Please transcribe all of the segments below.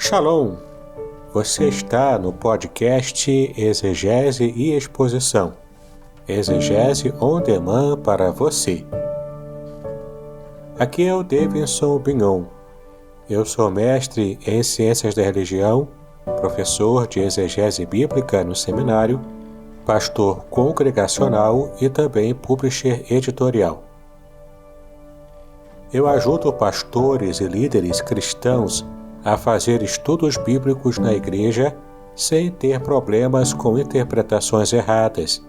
Shalom! Você está no podcast Exegese e Exposição. Exegese on demand para você. Aqui é o Davidson Bignon. Eu sou mestre em Ciências da Religião, professor de Exegese Bíblica no seminário, pastor congregacional e também publisher editorial. Eu ajudo pastores e líderes cristãos a fazer estudos bíblicos na igreja sem ter problemas com interpretações erradas.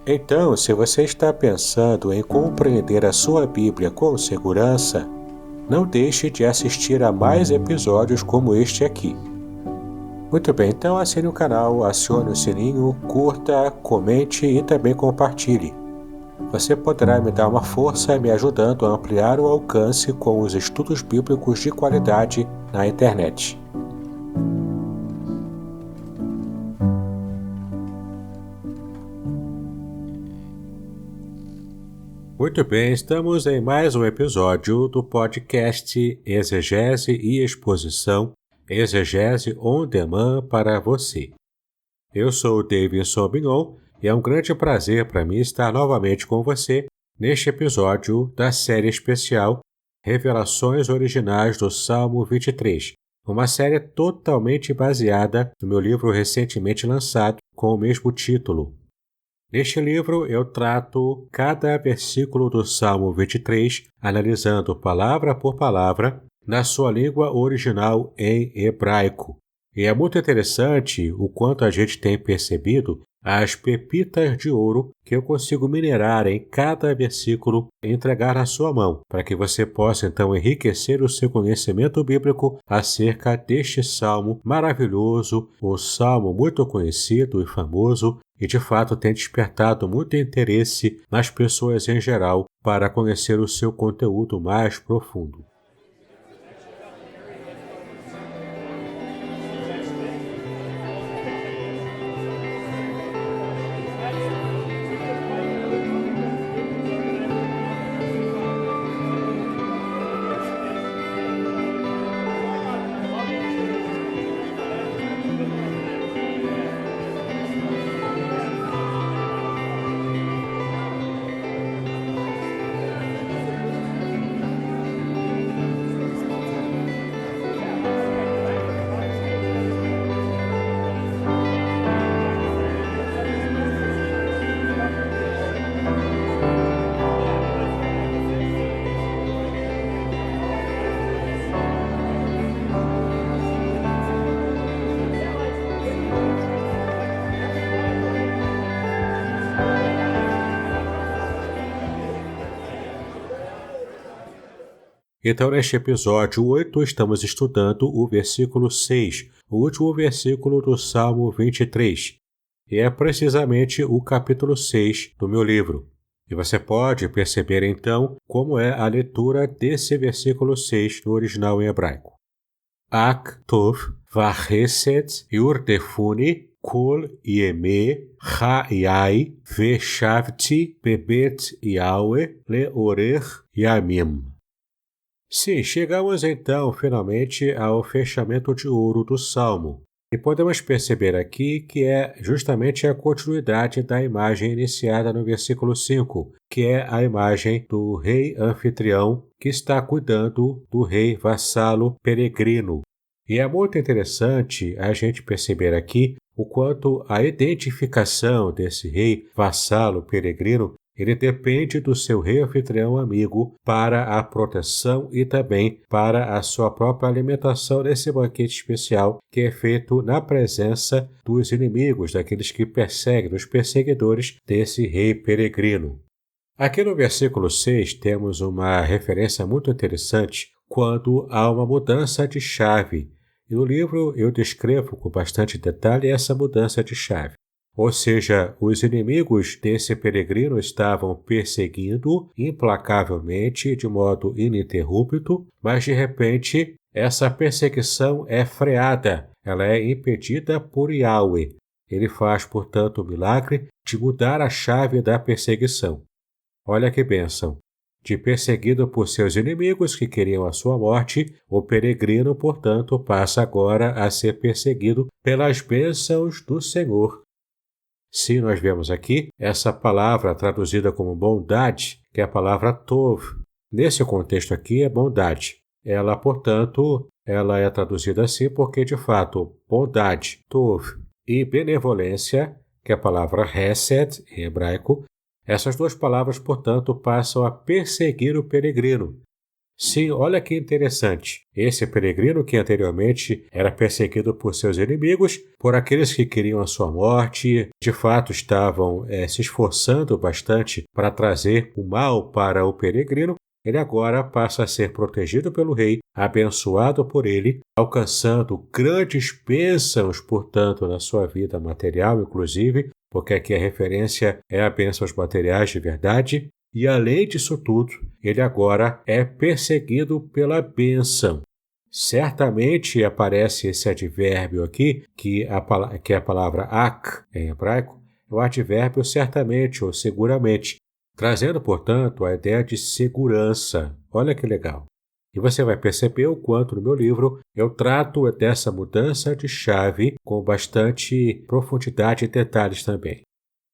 Então, se você está pensando em compreender a sua Bíblia com segurança, não deixe de assistir a mais episódios como este aqui. Muito bem, então assine o canal, acione o sininho, curta, comente e também compartilhe. Você poderá me dar uma força me ajudando a ampliar o alcance com os estudos bíblicos de qualidade na internet. Muito bem, estamos em mais um episódio do podcast Exegese e Exposição, Exegese on demand para você. Eu sou o Davidson Bignon e é um grande prazer para mim estar novamente com você neste episódio da série especial Revelações Originais do Salmo 23, uma série totalmente baseada no meu livro recentemente lançado com o mesmo título. Neste livro eu trato cada versículo do Salmo 23, analisando palavra por palavra na sua língua original em hebraico. E é muito interessante o quanto a gente tem percebido as pepitas de ouro que eu consigo minerar em cada versículo e entregar na sua mão, para que você possa então enriquecer o seu conhecimento bíblico acerca deste salmo maravilhoso, o salmo muito conhecido e famoso, e de fato tem despertado muito interesse nas pessoas em geral para conhecer o seu conteúdo mais profundo. Então, neste episódio 8, estamos estudando o versículo 6, o último versículo do Salmo 23, e é precisamente o capítulo 6 do meu livro. E você pode perceber, então, como é a leitura desse versículo 6 no original em hebraico. Ak tov v'chesed yurdefuni kol yeme chayai veshavti bebet Yahweh leorer yamim. Sim, chegamos então finalmente ao fechamento de ouro do Salmo. E podemos perceber aqui que é justamente a continuidade da imagem iniciada no versículo 5, que é a imagem do rei anfitrião que está cuidando do rei vassalo peregrino. E é muito interessante a gente perceber aqui o quanto a identificação desse rei vassalo peregrino ele depende do seu rei anfitrião amigo para a proteção e também para a sua própria alimentação nesse banquete especial que é feito na presença dos inimigos, daqueles que perseguem, dos perseguidores desse rei peregrino. Aqui no versículo 6 temos uma referência muito interessante quando há uma mudança de chave. E no livro eu descrevo com bastante detalhe essa mudança de chave. Ou seja, os inimigos desse peregrino estavam perseguindo implacavelmente, de modo ininterrupto, mas de repente essa perseguição é freada, ela é impedida por Yahweh. Ele faz, portanto, o milagre de mudar a chave da perseguição. Olha que bênção! de perseguido por seus inimigos que queriam a sua morte, o peregrino, portanto, passa agora a ser perseguido pelas bênçãos do Senhor. Sim, nós vemos aqui essa palavra traduzida como bondade, que é a palavra tov. Nesse contexto aqui é bondade. Ela, portanto, ela é traduzida assim porque, de fato, bondade, tov, e benevolência, que é a palavra hesed em hebraico, essas duas palavras, portanto, passam a perseguir o peregrino. Sim, olha que interessante. Esse peregrino que anteriormente era perseguido por seus inimigos, por aqueles que queriam a sua morte, de fato estavam se esforçando bastante para trazer o mal para o peregrino, ele agora passa a ser protegido pelo rei, abençoado por ele, alcançando grandes bênçãos, portanto, na sua vida material, inclusive, porque aqui a referência é a bênçãos materiais de verdade, e além disso tudo, ele agora é perseguido pela bênção. Certamente aparece esse advérbio aqui, que é a palavra ak em hebraico, é o advérbio certamente ou seguramente, trazendo, portanto, a ideia de segurança. Olha que legal. E você vai perceber o quanto no meu livro eu trato dessa mudança de chave com bastante profundidade e detalhes também.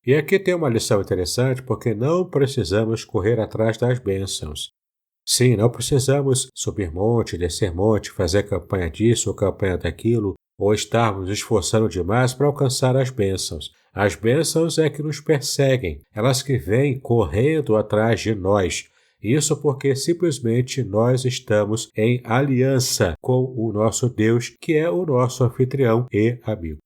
E aqui tem uma lição interessante porque não precisamos correr atrás das bênçãos. Sim, não precisamos subir monte, descer monte, fazer campanha disso ou campanha daquilo, ou estarmos esforçando demais para alcançar as bênçãos. As bênçãos é que nos perseguem, elas que vêm correndo atrás de nós. Isso porque simplesmente nós estamos em aliança com o nosso Deus, que é o nosso anfitrião e amigo.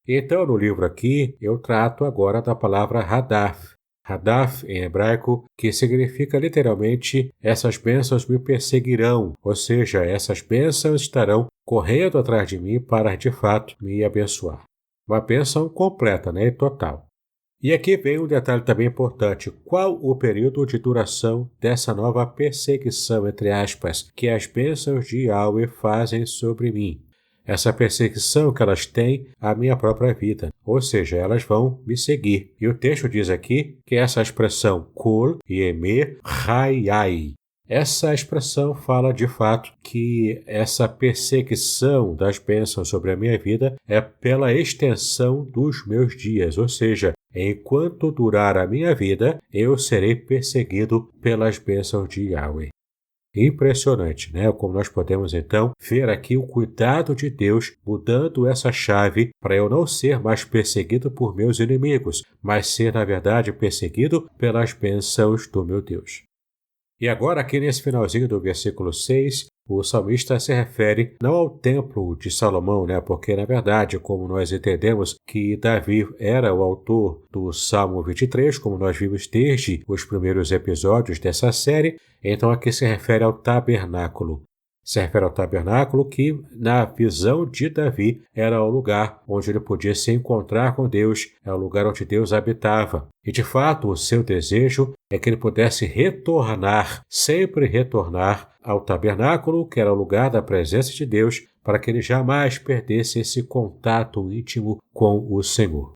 Então, no livro aqui, eu trato agora da palavra Hadaf. Hadaf, em hebraico, que significa literalmente essas bênçãos me perseguirão, ou seja, essas bênçãos estarão correndo atrás de mim para, de fato, me abençoar. Uma bênção completa, e total. E aqui vem um detalhe também importante. Qual o período de duração dessa nova perseguição, entre aspas, que as bênçãos de Yahweh fazem sobre mim? Essa perseguição que elas têm à minha própria vida, ou seja, elas vão me seguir. E o texto diz aqui que essa expressão kol yemer hayai, essa expressão fala de fato que essa perseguição das bênçãos sobre a minha vida é pela extensão dos meus dias, ou seja, enquanto durar a minha vida, eu serei perseguido pelas bênçãos de Yahweh. Impressionante, né? Como nós podemos então ver aqui o cuidado de Deus mudando essa chave para eu não ser mais perseguido por meus inimigos, mas ser, na verdade, perseguido pelas bênçãos do meu Deus. E agora, aqui nesse finalzinho do versículo 6, o salmista se refere não ao templo de Salomão, porque, na verdade, como nós entendemos que Davi era o autor do Salmo 23, como nós vimos desde os primeiros episódios dessa série, então aqui se refere ao tabernáculo. Se refere ao tabernáculo que, na visão de Davi, era o lugar onde ele podia se encontrar com Deus, é o lugar onde Deus habitava. E, de fato, o seu desejo é que ele pudesse retornar, sempre retornar ao tabernáculo, que era o lugar da presença de Deus, para que ele jamais perdesse esse contato íntimo com o Senhor.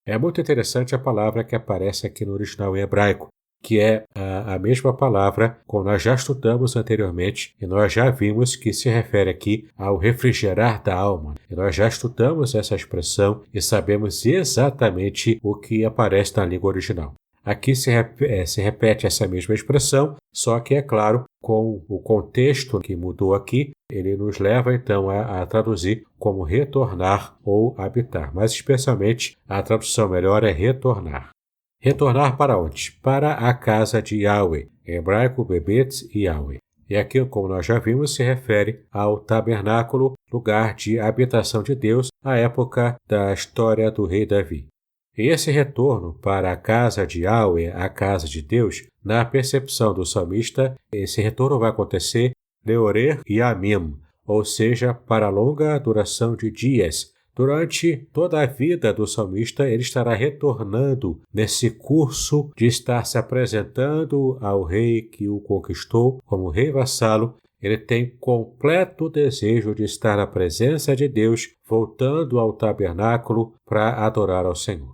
É muito interessante a palavra que aparece aqui no original em hebraico, que é a mesma palavra como nós já estudamos anteriormente e nós já vimos que se refere aqui ao refrigerar da alma. E nós já estudamos essa expressão e sabemos exatamente o que aparece na língua original. Aqui se repete essa mesma expressão, só que, é claro, com o contexto que mudou aqui, ele nos leva então a traduzir como retornar ou habitar, mas especialmente a tradução melhor é retornar. Retornar para onde? Para a casa de Yahweh, em hebraico Bebet Yahweh. E aqui, como nós já vimos, se refere ao tabernáculo, lugar de habitação de Deus, à época da história do rei Davi. E esse retorno para a casa de Yahweh, a casa de Deus, na percepção do salmista, esse retorno vai acontecer Leorer Yamim, ou seja, para longa duração de dias. Durante toda a vida do salmista, ele estará retornando nesse curso de estar se apresentando ao rei que o conquistou como rei vassalo. Ele tem completo desejo de estar na presença de Deus, voltando ao tabernáculo para adorar ao Senhor.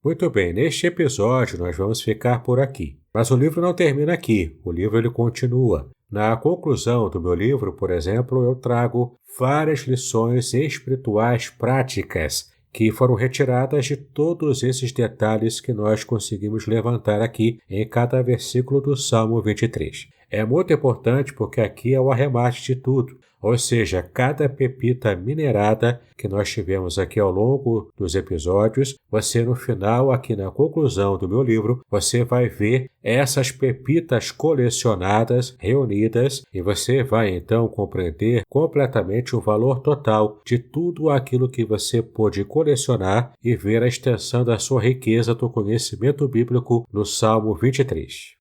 Muito bem, neste episódio nós vamos ficar por aqui. Mas o livro não termina aqui, o livro ele continua. Na conclusão do meu livro, por exemplo, eu trago várias lições espirituais práticas que foram retiradas de todos esses detalhes que nós conseguimos levantar aqui em cada versículo do Salmo 23. É muito importante porque aqui é o arremate de tudo, ou seja, cada pepita minerada que nós tivemos aqui ao longo dos episódios, você no final, aqui na conclusão do meu livro, você vai ver essas pepitas colecionadas, reunidas, e você vai então compreender completamente o valor total de tudo aquilo que você pôde colecionar e ver a extensão da sua riqueza do conhecimento bíblico no Salmo 23.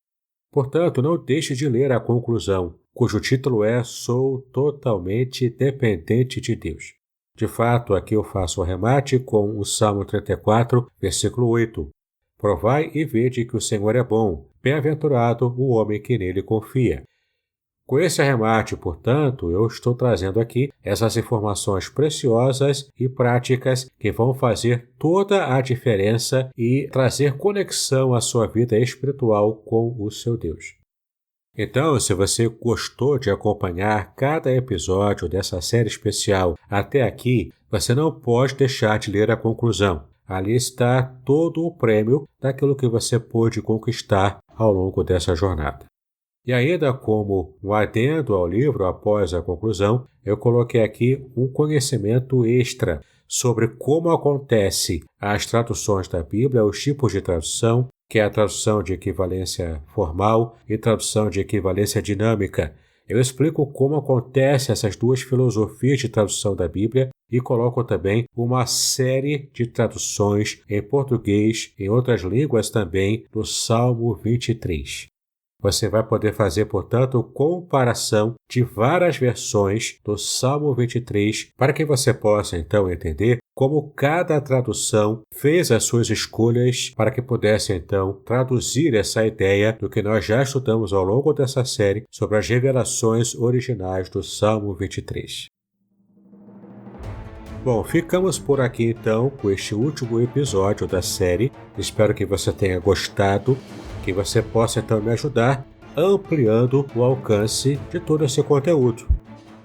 Portanto, não deixe de ler a conclusão, cujo título é Sou Totalmente Dependente de Deus. De fato, aqui eu faço o remate com o Salmo 34, versículo 8. Provai e vede que o Senhor é bom, bem-aventurado o homem que nele confia. Com esse arremate, portanto, eu estou trazendo aqui essas informações preciosas e práticas que vão fazer toda a diferença e trazer conexão à sua vida espiritual com o seu Deus. Então, se você gostou de acompanhar cada episódio dessa série especial até aqui, você não pode deixar de ler a conclusão. Ali está todo o prêmio daquilo que você pôde conquistar ao longo dessa jornada. E ainda como um adendo ao livro após a conclusão, eu coloquei aqui um conhecimento extra sobre como acontece as traduções da Bíblia, os tipos de tradução, que é a tradução de equivalência formal e tradução de equivalência dinâmica. Eu explico como acontecem essas duas filosofias de tradução da Bíblia e coloco também uma série de traduções em português, em outras línguas também, do Salmo 23. Você vai poder fazer, portanto, comparação de várias versões do Salmo 23 para que você possa, então, entender como cada tradução fez as suas escolhas para que pudesse, então, traduzir essa ideia do que nós já estudamos ao longo dessa série sobre as revelações originais do Salmo 23. Bom, ficamos por aqui, então, com este último episódio da série. Espero que você tenha gostado, que você possa então me ajudar ampliando o alcance de todo esse conteúdo.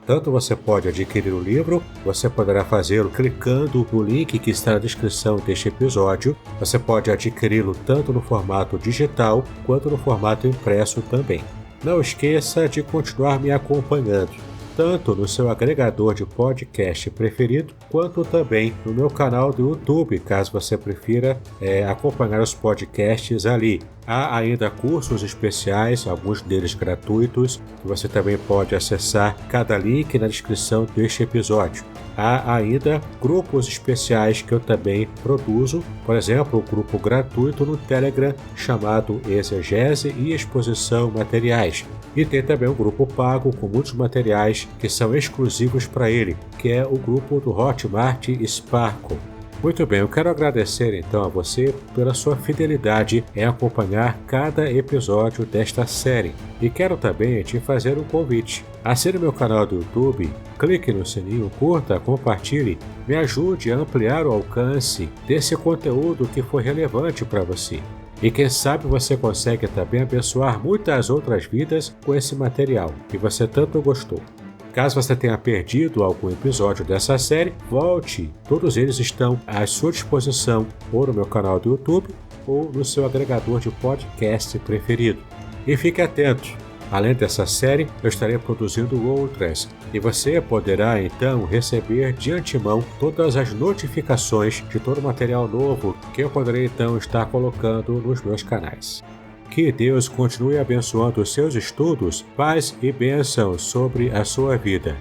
Tanto você pode adquirir o livro, você poderá fazê-lo clicando no link que está na descrição deste episódio. Você pode adquiri-lo tanto no formato digital quanto no formato impresso também. Não esqueça de continuar me acompanhando, tanto no seu agregador de podcast preferido, quanto também no meu canal do YouTube, caso você prefira acompanhar os podcasts ali. Há ainda cursos especiais, alguns deles gratuitos, que você também pode acessar cada link na descrição deste episódio. Há ainda grupos especiais que eu também produzo, por exemplo, um grupo gratuito no Telegram chamado Exegese e Exposição Materiais. E tem também um grupo pago com muitos materiais que são exclusivos para ele, que é o grupo do Hotmart Sparkle. Muito bem, eu quero agradecer então a você pela sua fidelidade em acompanhar cada episódio desta série. E quero também te fazer um convite. Assine meu canal do YouTube, clique no sininho, curta, compartilhe, me ajude a ampliar o alcance desse conteúdo que foi relevante para você. E quem sabe você consegue também abençoar muitas outras vidas com esse material que você tanto gostou. Caso você tenha perdido algum episódio dessa série, volte. Todos eles estão à sua disposição ou no meu canal do YouTube ou no seu agregador de podcast preferido. E fique atento. Além dessa série, eu estarei produzindo outras e você poderá então receber de antemão todas as notificações de todo o material novo que eu poderei então estar colocando nos meus canais. Que Deus continue abençoando os seus estudos, paz e bênção sobre a sua vida.